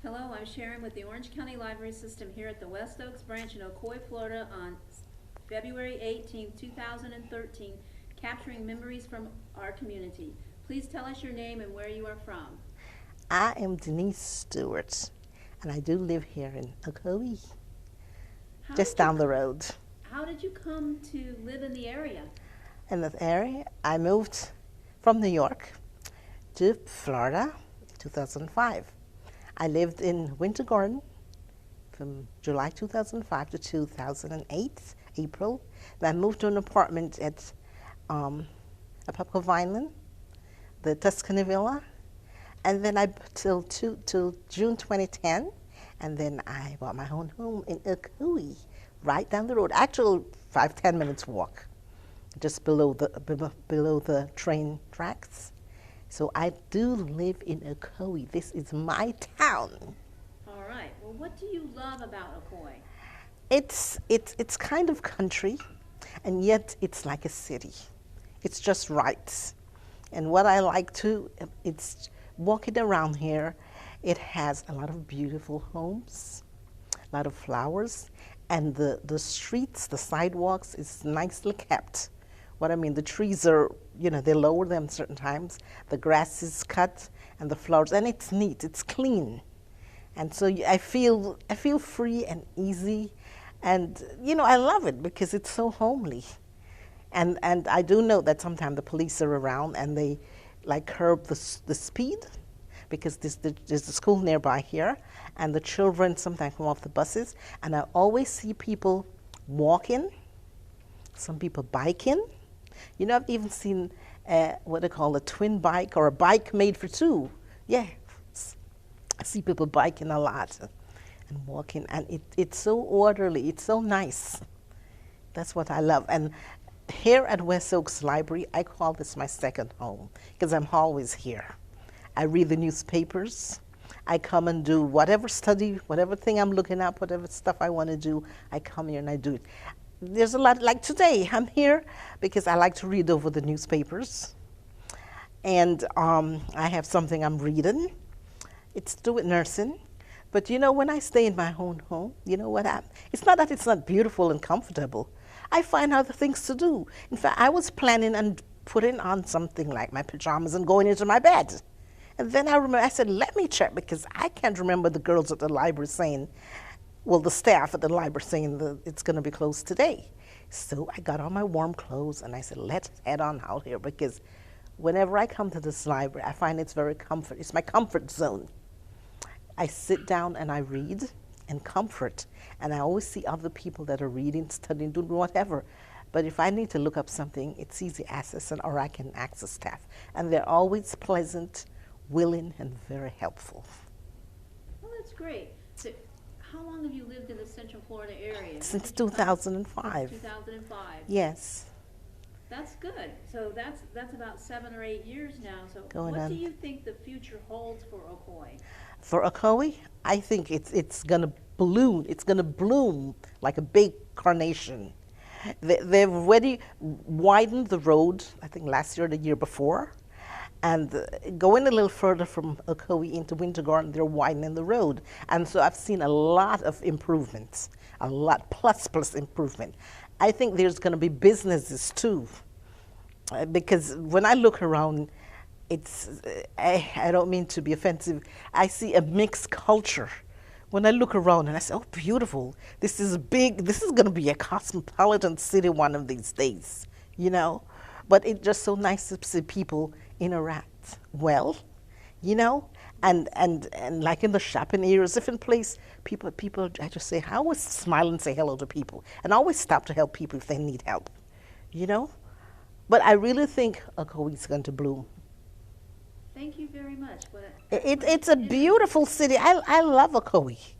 Hello, I'm Sharon with the Orange County Library System here at the West Oaks branch in Ocoee, Florida on February 18, 2013, capturing memories from our community. Please tell us your name and where you are from. I am Denise Stuart, and I do live here in Ocoee, How just did you down the road. how did you come to live in the area? In this area, I moved from New York to Florida in 2005. I lived in Winter Garden from July 2005 to 2008, April. Then I moved to an apartment at Apopka Vineland, the Tuscany Villa, and then till June 2010, and then I bought my own home in Ocoee, right down the road. Actual 5-10 minutes walk, just below the train tracks. So I do live in Ocoee. This is my town. All right. Well, what do you love about Ocoee? It's kind of country, and yet it's like a city. It's just right. And what I like to, it's walking around here. It has a lot of beautiful homes, a lot of flowers, and the streets, the sidewalks is nicely kept. What I mean, the trees are, they lower them certain times. The grass is cut, and the flowers, and it's neat, it's clean. And so I feel free and easy, and I love it because it's so homely. And I do know that sometimes the police are around and they like curb the speed because there's a school nearby here, and the children sometimes come off the buses, and I always see people walking, some people biking. I've even seen what they call a twin bike or a bike made for two. Yeah, I see people biking a lot and walking, and it's so orderly, it's so nice. That's what I love. And here at West Oaks Library, I call this my second home because I'm always here. I read the newspapers. I come and do whatever study, whatever thing I'm looking at, whatever stuff I want to do, I come here and I do it. There's a lot, like today, I'm here because I like to read over the newspapers. And I have something I'm reading. It's to do with nursing. But when I stay in my own home, you know what happens? It's not that it's not beautiful and comfortable. I find other things to do. In fact, I was planning on putting on something like my pajamas and going into my bed. And then I said, let me check, because I can't remember the girls at the library saying, well, the staff at the library saying that it's going to be closed today. So I got on my warm clothes and I said, let's head on out here, because whenever I come to this library, I find it's very comfort. It's my comfort zone. I sit down and I read and comfort, and I always see other people that are reading, studying, doing whatever. But if I need to look up something, it's easy access, or I can access staff. And they're always pleasant, willing, and very helpful. Well, that's great. So, how long have you lived in the Central Florida area? When Since did you come? 2005. 2005. Yes. That's good. So that's about 7 or 8 years now. So Going what on. do you think the future holds for Ocoee? For Ocoee, I think it's gonna balloon. It's gonna bloom like a big carnation. They've already widened the road, I think last year or the year before. And going a little further from Ocoee into Winter Garden, they're widening the road. And so I've seen a lot of improvements, a lot plus improvement. I think there's going to be businesses too, because when I look around, I don't mean to be offensive, I see a mixed culture. When I look around and I say, oh, beautiful, this is big, this is going to be a cosmopolitan city one of these days, But it's just so nice to see people interact well, and like in the shopping areas, different place, people, I just say, I always smile and say hello to people, and I always stop to help people if they need help, But I really think Ocoee is going to bloom. Thank you very much. It's a beautiful city. I love Ocoee.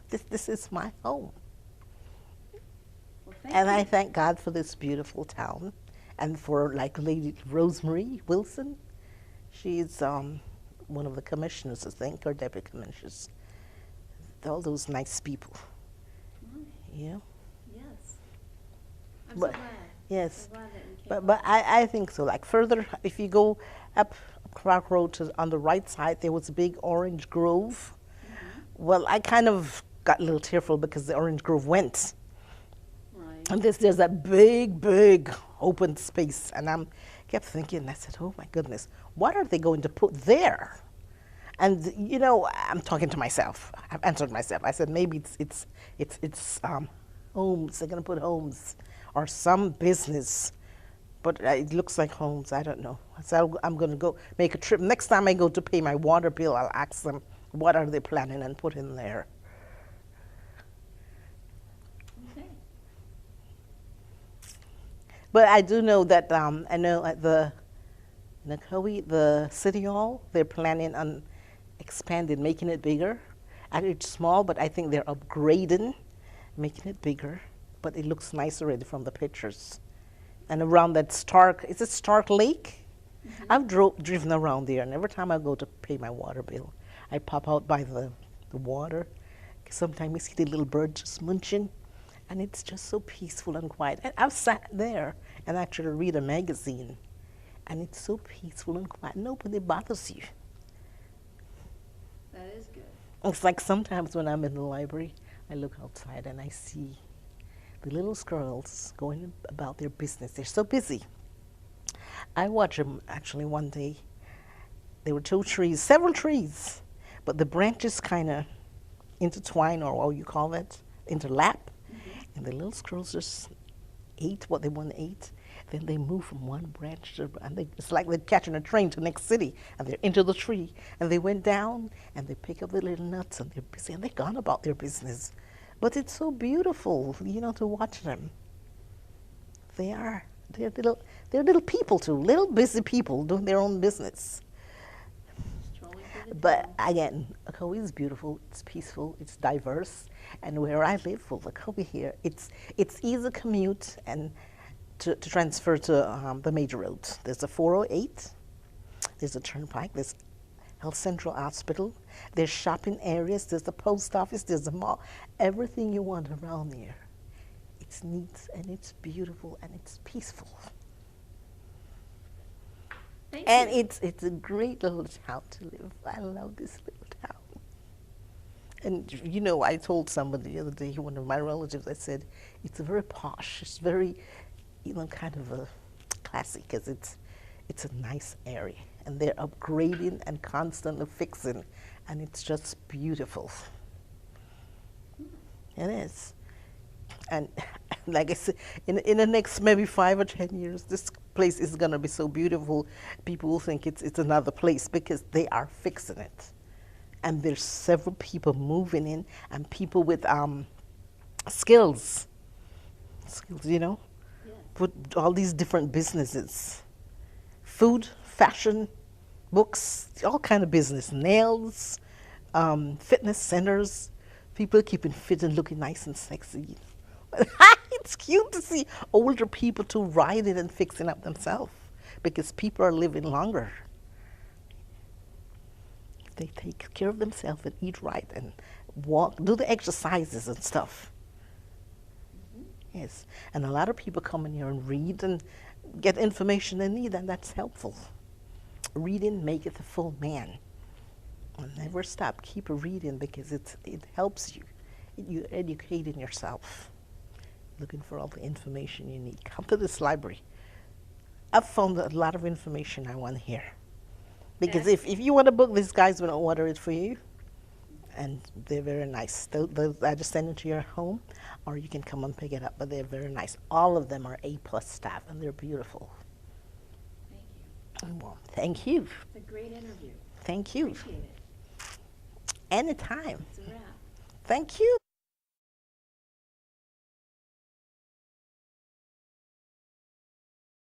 This is my home. Well, thank And you. I thank God for this beautiful town, and for like Lady Rosemary Wilson. She's one of the commissioners, I think, or deputy commissioners. All those nice people. Oh, Yeah. yes. I'm But- so glad. Yes. I'm glad that you came. But I think so. Like further, if you go up Clark Road on the right side, there was a big orange grove. Well, I kind of got a little tearful because the orange grove went. Right. And there's that big open space. And I kept thinking, I said, oh my goodness, what are they going to put there? And you know, I'm talking to myself. I've answered myself. I said maybe it's homes. They're going to put homes or some business, but it looks like homes. I don't know. So I'm going to go make a trip. Next time I go to pay my water bill, I'll ask them what are they planning on putting there. Okay. But I do know that I know at the in Ocoee, the city hall, they're planning on expanding, making it bigger. And it's small, but I think they're upgrading, making it bigger. But it looks nice already from the pictures. And around that Stark, is it Stark Lake? I've driven around there, and every time I go to pay my water bill, I pop out by the water. Sometimes you see the little birds just munching, and it's just so peaceful and quiet. And I've sat there and actually read a magazine, and it's so peaceful and quiet. Nobody bothers you. That is good. It's like sometimes when I'm in the library, I look outside and I see the little squirrels going about their business. They're so busy. I watched them actually one day. There were several trees, but the branches kind of intertwine, or what you call it, interlap. And the little squirrels just ate what they want to eat. Then they move from one branch to, and it's like they're catching a train to the next city, and they're into the tree, and they went down, and they pick up the little nuts, and they're busy, and they're gone about their business. But it's so beautiful, you know, to watch them. They're little people too, little busy people doing their own business. Strolling through the But town. again, Ocoee is beautiful, it's peaceful, it's diverse, and where I live, for Ocoee here, it's easy commute and to transfer to the major roads. There's a 408, there's a turnpike, there's Health Central Hospital, there's shopping areas, there's the post office, there's a mall, everything you want around here. It's neat and it's beautiful and it's peaceful. Thank And you. it's a great little town to live. I love this little town. And you know, I told somebody the other day, one of my relatives, I said, it's very posh. It's very, you know, kind of a classy, because it's a nice area. And they're upgrading and constantly fixing, and it's just beautiful. It is. And like I said, in the next maybe 5 or 10 years, this place is going to be so beautiful, people will think it's another place, because they are fixing it. And there's several people moving in, and people with skills, you know, Yes. with all these different businesses, food, fashion, books, all kind of business, nails, fitness centers, people keeping fit and looking nice and sexy. It's cute to see older people too riding and fixing up themselves, because people are living longer. They take care of themselves and eat right and walk, do the exercises and stuff. Yes, and a lot of people come in here and read and get information they need, and that's helpful. Reading maketh a full man. And never stop, keep reading, because it helps you. You're educating yourself, looking for all the information you need. Come to this library. I've found a lot of information I want here. Because Okay. if you want a book, these guys will order it for you. And they're very nice. They'll either send it to your home, or you can come and pick it up, but they're very nice. All of them are A+ staff, and they're beautiful. Thank you. Well, thank you. It's a great interview. Thank you. Appreciate it. Anytime. It's a wrap. Thank you.